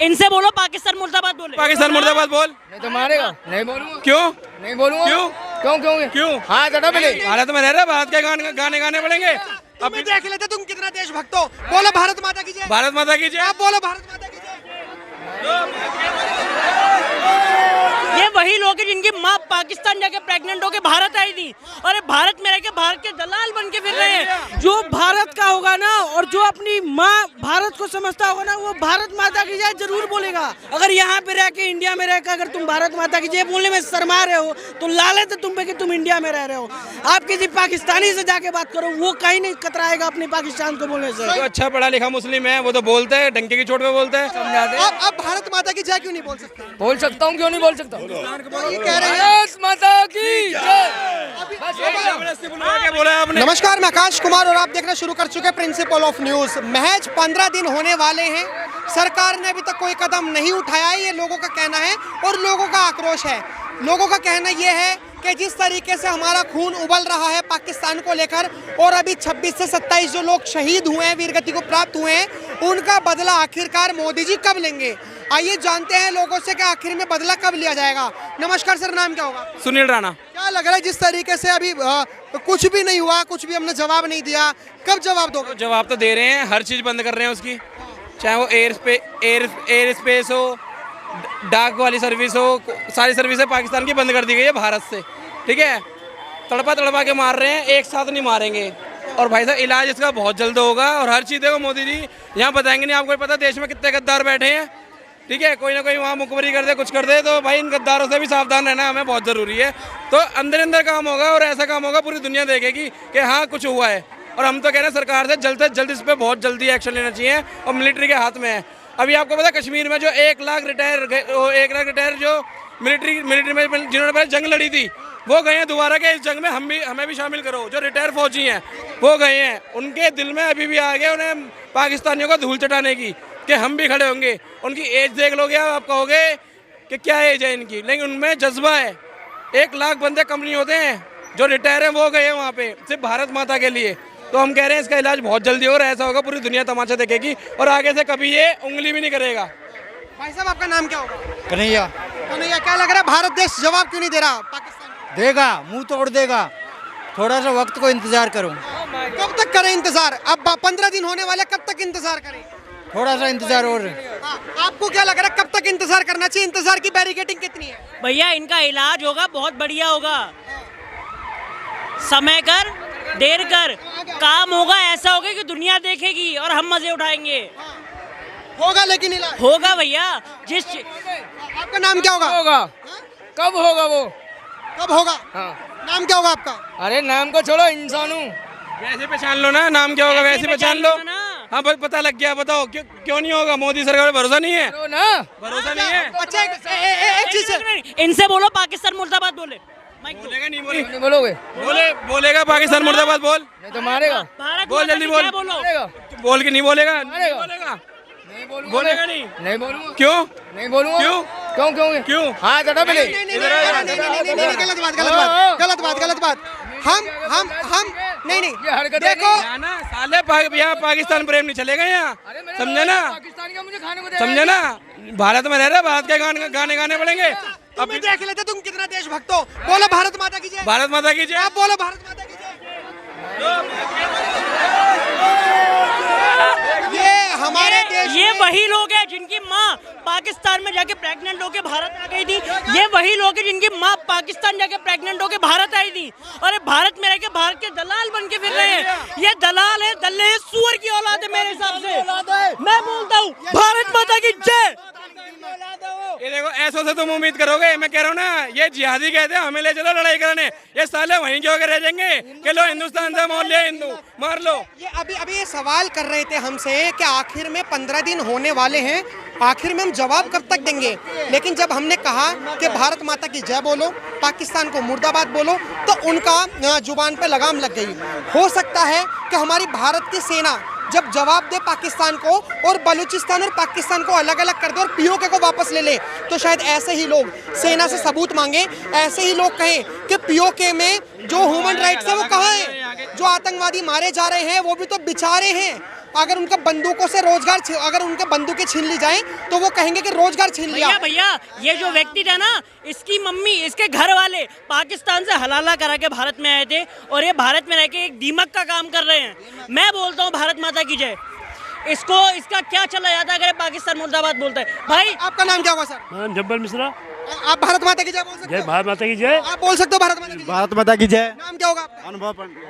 इनसे बोलो पाकिस्तान मुर्दाबाद बोले। पाकिस्तान मुर्दाबाद बोल। नहीं तो मारेगा। नहीं बोलूंगा। क्यों नहीं बोलूंगा। क्यों क्यों क्यों क्यों? हाँ चढ़ा पहले। भारत में रह रहे, भारत के गाने गाने पड़ेंगे। तुम भी देख लेते तुम कितना देशभक्त हो। बोलो भारत माता की जय। भारत माता की जय। आप बोलो भारत माता की जय। ये वही लोग हैं जिनकी माँ पाकिस्तान जाके प्रेग्नेंट होके भारत आई थी, और भारत में रह के भारत के दलाल बन के फिर रहे हैं। जो भारत का होगा ना, और जो अपनी माँ भारत को समझता होगा ना, वो भारत माता की जय जरूर बोलेगा। अगर यहाँ पे रह के, इंडिया में रह के अगर तुम भारत माता की जय बोलने में शर्मा रहे हो तो लालच है तुम पे कि तुम इंडिया में रह रहे हो। आप किसी पाकिस्तानी से जाके बात करो, वो कहीं नहीं कतराएगा अपनी पाकिस्तान को बोलने से। तो अच्छा पढ़ा लिखा मुस्लिम है, वो तो बोलते हैं, डंके की चोट पे बोलते हैं। अब भारत माता की जय क्यों नहीं बोल सकते? बोल सकता हूँ, क्यों नहीं बोल सकता। ये कह रहे हैं भारत माता की जय। नमस्कार, मैं आकाश कुमार और आप देखना शुरू कर चुके हैं प्रिंसिपल ऑफ न्यूज। महज 15 दिन होने वाले हैं, सरकार ने अभी तक कोई कदम नहीं उठाया, ये लोगों का कहना है और लोगों का आक्रोश है। लोगों का कहना ये है कि जिस तरीके से हमारा खून उबल रहा है पाकिस्तान को लेकर, और अभी 26 से 27 जो लोग शहीद हुए हैं, वीरगति को प्राप्त हुए हैं, उनका बदला आखिरकार मोदी जी कब लेंगे? आइए जानते हैं लोगों से कि आखिर में बदला कब लिया जाएगा। नमस्कार सर, नाम क्या होगा? सुनील राणा। क्या लग रहा है जिस तरीके से अभी कुछ भी नहीं हुआ, कुछ भी हमने जवाब नहीं दिया, कब जवाब दोगे? जवाब तो दे रहे हैं, हर चीज़ बंद कर रहे हैं उसकी, चाहे वो एयर स्पेस हो, डाक वाली सर्विस हो, सारी सर्विसें पाकिस्तान की बंद कर दी गई है भारत से। ठीक है, तड़पा तड़पा के मार रहे हैं, एक साथ नहीं मारेंगे। और भाई साहब इलाज इसका बहुत जल्द होगा, और हर चीज़ देखो मोदी जी यहाँ बताएंगे नहीं। आपको पता देश में कितने गद्दार बैठे हैं। ठीक है, कोई ना कोई वहाँ मुखबरी कर दे, कुछ कर दे, तो भाई इन गद्दारों से भी सावधान रहना हमें बहुत ज़रूरी है। तो अंदर अंदर काम होगा, और ऐसा काम होगा पूरी दुनिया देखेगी कि हाँ कुछ हुआ है। और हम तो कह रहे हैं सरकार से जल्द इस पर बहुत जल्दी एक्शन लेना चाहिए, और मिलिट्री के हाथ में है। अभी आपको पता कश्मीर में जो 1 लाख रिटायर जो मिलिट्री में जिन्होंने पहले जंग लड़ी थी, वो गए हैं दोबारा के इस जंग में हमें भी शामिल करो। जो रिटायर फौजी हैं वो गए हैं, उनके दिल में अभी भी आ गया उन्हें पाकिस्तानियों को धूल चटाने की, कि हम भी खड़े होंगे। उनकी एज देख लोगे आप कहोगे कि क्या एज है इनकी, लेकिन उनमें जज्बा है। 1 लाख बंदे कम नहीं होते हैं जो रिटायर हैं, वो गए हैं वहाँ पे सिर्फ भारत माता के लिए। तो हम कह रहे हैं इसका इलाज बहुत जल्दी हो रहा है, ऐसा होगा पूरी दुनिया तमाशा देखेगी, और आगे से कभी ये उंगली भी नहीं करेगा। भाई साहब आपका नाम क्या होगा? कन्हैया। कन्हैया, क्या लग रहा है भारत देश जवाब क्यों नहीं दे रहा पाकिस्तान? देगा, मुंह तोड़ देगा, थोड़ा सा वक्त को इंतजार करो। कब तक करें इंतजार? अब 15 दिन होने वाले, कब तक इंतजार करें? थोड़ा सा इंतजार और। आपको क्या लग रहा है कब तक इंतजार करना चाहिए? इंतजार की बैरिकेडिंग कितनी है? भैया इनका इलाज होगा, बहुत बढ़िया होगा। समय कर देर कर काम होगा, ऐसा होगा कि दुनिया देखेगी और हम मजे उठाएंगे। होगा लेकिन इलाज होगा भैया। जिस आपका नाम क्या होगा? होगा। कब होगा वो? कब होगा? हाँ। नाम क्या होगा आपका? अरे नाम को छोड़ो, इंसान हूँ। वैसे पहचान लो ना, नाम क्या होगा वैसे पहचान लो ना। हाँ बस पता लग गया। बताओ क्यों नहीं होगा? मोदी सरकार पे भरोसा नहीं है? ना भरोसा नहीं है। अच्छा एक चीज है, इनसे बोलो पाकिस्तान मुर्दाबाद बोले। बोलेगा नहीं? नहीं बोलोगे? बोलेगा पाकिस्तान मुर्दाबाद बोल। नहीं तो मारेगा। भारत बोल माता जल्दी की बोल। जय बोलो। मारेगा। बोल के नहीं बोलेगा? मारेगा। बोलेगा? नहीं बोलूंगा। बोलेगा नहीं? नहीं बोलूंगा। क्यों नहीं बोलूंगा। क्यों? क्यों क्यों क्यों? हाँ चढ़ा पहले। गलत बात। हम नहीं ये हरकत देखो, ना साले यहाँ पाकिस्तान प्रेम नहीं चलेगा यहाँ, समझे ना? पाकिस्तान का मुझे खाने को दे। समझे ना? भारत में रह रहे, भारत के गाने गाने पड़ेंगे। तुम भी देख लेते तुम कितना देशभक्त हो। बोलो भारत माता की जय। भारत माता की जय। आप बोलो भारत माता की जय। ये हमारे देश ये में- वही लोग हैं जिनकी माँ पाकिस्तान में जाके प्रेग्नेंट होके भारत आ गई थी। ये वही लोग हैं जिनकी माँ पाकिस्तान जाके प्रेग्नेंट होके भारत आई थी, और भारत में रह के भारत के दलाल बन के फिर रहे हैं। ये दलाल है, दल्ले हैं, सुअर की औलाद है मेरे हिसाब से। मैं बोलता हूँ भारत माता की जय। ये देखो ऐसों से तुम उम्मीद करोगे? मैं कह रहा हूँ ना, ये जिहादी कहते हैं, हमें ले चलो लड़ाई करने। ये साले वहीं के होकर रह जाएंगे कि लो हिंदुस्तान से मोल लिया, हिंदू मार लो। ये अभी ये सवाल कर रहे थे हमसे कि आखिर में 15 दिन होने वाले हैं, आखिर में हम जवाब कब तक देंगे? लेकिन जब हमने कहा कि भारत माता की जय बोलो, पाकिस्तान को मुर्दाबाद बोलो, तो उनका जुबान पे लगाम लग गई। हो सकता है कि हमारी भारत की सेना जब जवाब दे पाकिस्तान को, और बलूचिस्तान और पाकिस्तान को अलग अलग कर दे और पीओके को वापस ले ले, तो शायद ऐसे ही लोग सेना से सबूत मांगे, ऐसे ही लोग कहें कि पीओके में जो ह्यूमन राइट्स है वो कहाँ है? जो आतंकवादी मारे जा रहे हैं वो भी तो बेचारे हैं, अगर उनका बंदूकों से रोजगार अगर उनके बंदूकें छीन ली जाएं तो वो कहेंगे कि रोजगार छीन लिया। भैया भैया ये जो व्यक्ति था ना, इसकी मम्मी, इसके घर वाले पाकिस्तान से हलाला करा के भारत में आए थे और ये भारत में रह के एक दीमक का काम कर रहे हैं। मैं बोलता हूँ भारत माता की जय। इसको इसका क्या चला जाता है अगर पाकिस्तान मुर्दाबाद बोलता है। भाई आपका नाम क्या होगा सर? जब्बर मिश्रा। आप भारत माता की जय बोल सकते जय हो? भारत माता की जय। आप बोल सकते हो भारत माता की जय? भारत माता की जय। नाम क्या होगा आपका? अनुभव पंडित।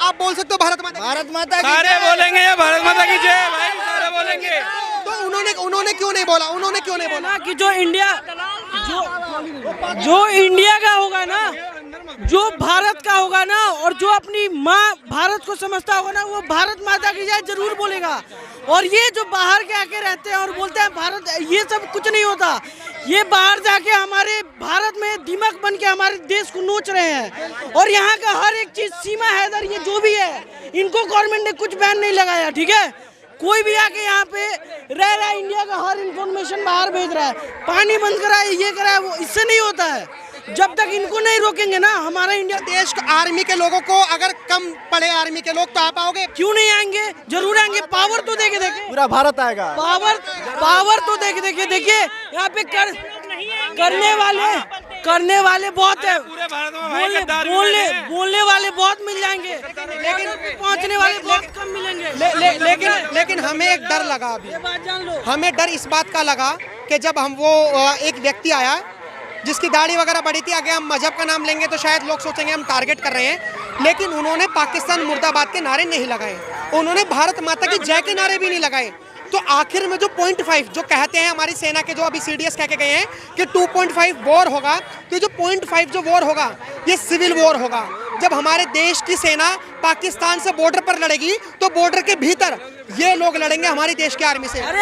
आप बोल सकते हो भारत माता की जय? भारत माता की सारे बोलेंगे ये भारत माता की जय भाई, सारे बोलेंगे। तो उन्होंने क्यों नहीं बोला? उन्होंने क्यों नहीं बोला? ना कि जो इंडिया का होगा ना, जो भारत का होगा ना, और जो अपनी माँ भारत को समझता होगा ना, वो भारत माता की जय जरूर बोलेगा। और ये जो बाहर के आके रहते हैं और बोलते हैं भारत, ये सब कुछ नहीं होता। ये बाहर जाके हमारे भारत में दीमक बन के हमारे देश को नोच रहे हैं। और यहाँ का हर एक चीज, सीमा हैदर, ये जो भी है, इनको गवर्नमेंट ने कुछ बैन नहीं लगाया, ठीक है। कोई भी आके यहाँ पे रह रहा है, इंडिया का हर इंफॉर्मेशन बाहर भेज रहा है, पानी बंद करा है, ये करा है, वो, इससे नहीं होता है। जब तक इनको नहीं रोकेंगे ना, हमारा इंडिया देश का आर्मी के लोगों को अगर कम पड़े आर्मी के लोग तो आप आओगे? क्यों नहीं आएंगे? जरूर आएंगे। पावर तो देखे पूरा भारत आएगा। पावर तो देखिए यहाँ पे करने वाले बहुत है। पूरे भारत में भाई गद्दार भी बैठे हैं। बोलने वाले बहुत मिल जाएंगे, लेकिन पहुंचने वाले बहुत कम मिलेंगे। लेकिन हमें एक डर लगा अभी। ये बात जान लो। हमें डर इस बात का लगा कि जब हम वो एक व्यक्ति आया जिसकी दाढ़ी वगैरह बड़ी थी, आगे हम मजहब का नाम लेंगे तो शायद लोग सोचेंगे हम टारगेट कर रहे हैं, लेकिन उन्होंने पाकिस्तान मुर्दाबाद के नारे नहीं लगाए, उन्होंने भारत माता की जय के नारे भी नहीं लगाए। तो आखिर में जो 0.5 जो कहते हैं हमारी सेना के, जो अभी CDS कह के गए हैं कि 2.5 वॉर होगा, तो जो 0.5 जो वॉर होगा ये सिविल वॉर होगा। जब हमारे देश की सेना पाकिस्तान से बॉर्डर पर लड़ेगी तो बॉर्डर के भीतर ये लोग लड़ेंगे हमारे देश की आर्मी से। अरे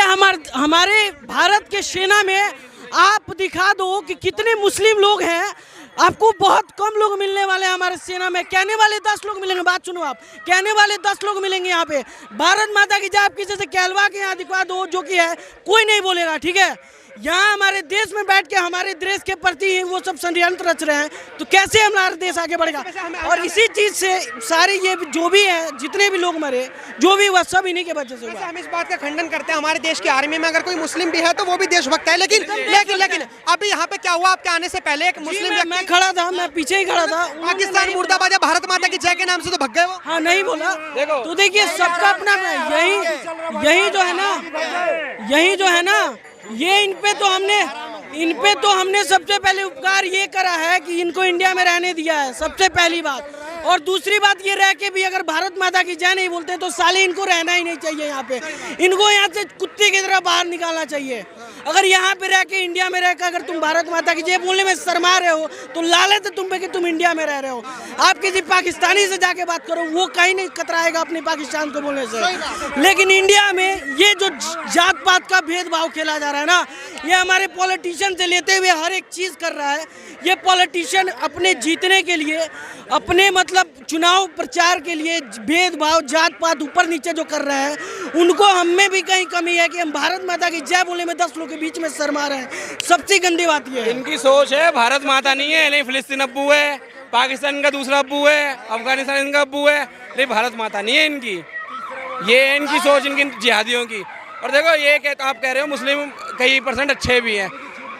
हमारे भारत के सेना में आप दिखा दो कि कितने मुस्लिम लोग हैं, आपको बहुत कम लोग मिलने वाले हैं हमारे सेना में। कहने वाले 10 लोग मिलेंगे, बात सुनो आप, कहने वाले 10 लोग मिलेंगे यहाँ पे। भारत माता की जय आप किसी से कहलवा के यहाँ दिखवा दो जो कि है, कोई नहीं बोलेगा, ठीक है। यहाँ हमारे देश में बैठ के हमारे देश के प्रति वो सब षड्यंत्र रच रहे हैं, तो कैसे हमारा देश आगे बढ़ेगा? और इसी चीज से सारे ये जो भी है, जितने भी लोग मरे, जो भी हुआ, सब इन्हीं के वजह से हुआ। हम इस बात का खंडन करते हैं, हमारे देश की आर्मी में अगर कोई मुस्लिम भी है तो वो भी देशभक्त है, लेकिन अभी यहाँ पे क्या हुआ? आपके आने से पहले एक मुस्लिम मैं खड़ा था, मैं पीछे ही खड़ा था। पाकिस्तान मुर्दाबाद या भारत माता की जय के नाम से तो भग गए वो। हाँ, नहीं बोला तो देखिए सबका अपना यही जो है ना, ये इन पे तो हमने सबसे पहले उपकार ये करा है कि इनको इंडिया में रहने दिया है, सबसे पहली बात। और दूसरी बात ये रह के भी अगर भारत माता की जय नहीं बोलते तो साले इनको रहना ही नहीं चाहिए यहाँ पे। इनको यहाँ से कुत्ते की तरह बाहर निकालना चाहिए। अगर यहाँ पे रह के, इंडिया में रहकर अगर तुम भारत माता की जय बोलने में शर्मा रहे हो तो लालच है तुम पे कि तुम इंडिया में रह रहे हो। आप किसी पाकिस्तानी से जाके बात करो, वो कहीं नहीं कतराएगा अपने पाकिस्तान को बोलने से। लेकिन इंडिया में ये जो जात पात का भेदभाव खेला जा रहा है ना, ये हमारे पॉलिटिशियन से लेते हुए हर एक चीज कर रहा है। ये पॉलिटिशियन अपने जीतने के लिए, अपने मतलब चुनाव प्रचार के लिए भेदभाव, जात पात ऊपर नीचे जो कर रहे हैं, उनको हम में भी कहीं कमी है कि हम भारत माता की जय बोलने में 10 लोग के बीच में शर्मा रहे हैं। सबसे गंदी बात ये है। इनकी सोच है भारत माता नहीं है, नहीं फिलिस्तीन अब्बू है, पाकिस्तान का दूसरा अब्बू है, अफगानिस्तान इनका अब्बू है, नहीं भारत माता नहीं है इनकी। ये है इनकी सोच, इनकी जिहादियों की। और देखो ये आप कह रहे हो मुस्लिम कई % अच्छे भी हैं।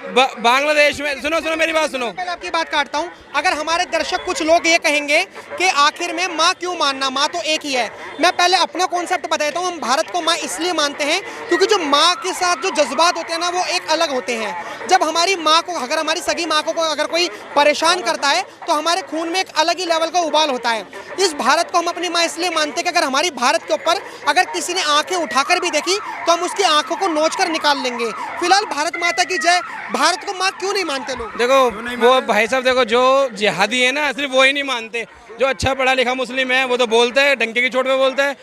बांग्लादेश में सुनो मेरी बात सुनो, पहले आपकी बात काटता हूँ। अगर हमारे दर्शक कुछ लोग ये कहेंगे कि आखिर में माँ क्यों मानना, माँ तो एक ही है। मैं पहले अपना कॉन्सेप्ट बताता हूँ। हम भारत को माँ इसलिए मानते हैं क्योंकि जो माँ के साथ जो जज्बात होते हैं ना, वो एक अलग होते हैं। जब हमारी माँ को, अगर हमारी सगी माँ को अगर कोई परेशान करता है तो हमारे खून में एक अलग ही लेवल का उबाल होता है। इस भारत को हम अपनी माँ इसलिए मानते हैं कि अगर हमारी भारत के ऊपर अगर किसी ने आंखें उठाकर भी देखी तो हम उसकी आंखों को नोच कर निकाल लेंगे। फिलहाल भारत माता की जय, भारत को माँ क्यों नहीं मानते लोग? देखो वो भाई साहब, देखो जो जिहादी है ना, सिर्फ वो ही नहीं मानते। जो अच्छा पढ़ा लिखा मुस्लिम है वो तो बोलते हैं, डंके की चोट पे बोलते हैं,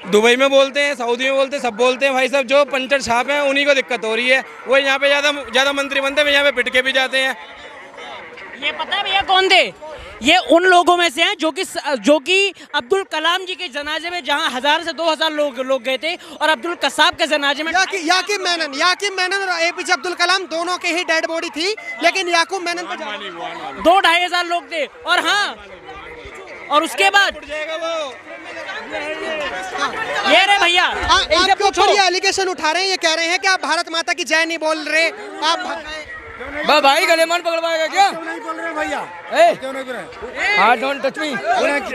दुबई में बोलते हैं, सऊदी में बोलते हैं, सब बोलते हैं। भाई साहब जो पंचर छाप हैं उन्हीं को दिक्कत हो रही है। वो यहाँ पे ज़्यादा मंत्री बनते हैं, यहाँ पे पिट के भी जाते हैं। ये पता है भैया कौन थे? ये उन लोगों में से हैं जो कि अब्दुल कलाम जी के जनाजे में जहां 1000 से 2000 लोग गए थे, और अब्दुल कसाब के जनाजे में याकूब मेनन और APJ अब्दुल कलाम दोनों के ही डेड बॉडी थी, लेकिन याकूब मेनन पे 2-2.5 हज़ार लोग थे। और हाँ, और उसके बाद ये रे भैया आपके ऊपर ये एलिगेशन उठा रहे हैं, ये कह रहे हैं कि आप भारत माता की जय नहीं बोल रहे, आप भाई गले मन पकड़वाएगा क्या? नहीं बोल रहे भैया, क्यों नहीं बोल रहे? हाँ डोंट टच मी।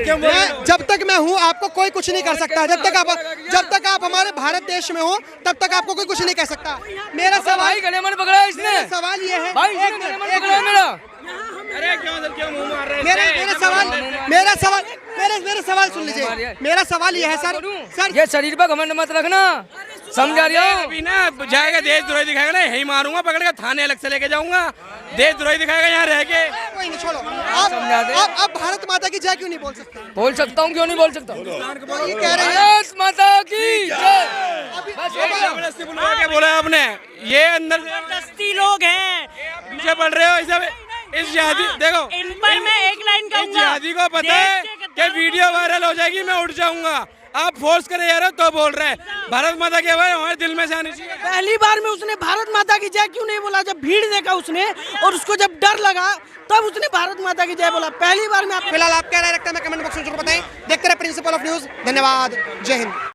क्यों बोल रहे? जब तक मैं हूँ आपको कोई कुछ नहीं कर सकता। जब तक आप हमारे भारत देश में हो तब तक आपको कोई कुछ नहीं कह सकता। मेरा सवाल भाई गले मन पकड़ा है इसने। सवाल ये है, भाई इसने गले मन पकड़ा है मेरा। अरे क्यों मुंह मार रहे हैं? मेरा सवाल सुन लीजिए। मेरा सवाल ये है सर ये शरीर पर घमंड मत रखना, समझा रही हो? अभी ना जाएगा देशद्रोही दिखाएगा ना, यही मारूंगा पकड़ के, थाने अलग से लेके जाऊंगा। देशद्रोही दिखाएगा यहाँ रह के। कोई नहीं, छोड़ो। आप भारत माता की जय क्यों नहीं बोल सकते? बोल सकता हूँ, क्यों नहीं बोल सकता? तो ये कह रहे हैं भारत माता की जय। जबरदस्ती बुला के बोला आपने, ये अंदर से जबरदस्ती लोग हैं। पीछे पड़ रहे हो इस जिहादी। देखो इन पर मैं एक लाइन इस कहूंगा, जिहादी को पता है कि वीडियो वायरल हो जाएगी, मैं उठ जाऊंगा। आप फोर्स करे यार तो बोल रहे हैं भारत माता की आवाज हमारे दिल में से आनी चाहिए। पहली बार में उसने भारत माता की जय क्यों नहीं बोला? जब भीड़ देखा उसने और उसको जब डर लगा तब उसने भारत माता की जय बोला। पहली बार में आप फिलहाल आप क्या राय रखते हैं, मैं कमेंट बॉक्स में जरूर बताएं। देखते रहे प्रिंसिपल ऑफ न्यूज। धन्यवाद, जय हिंद।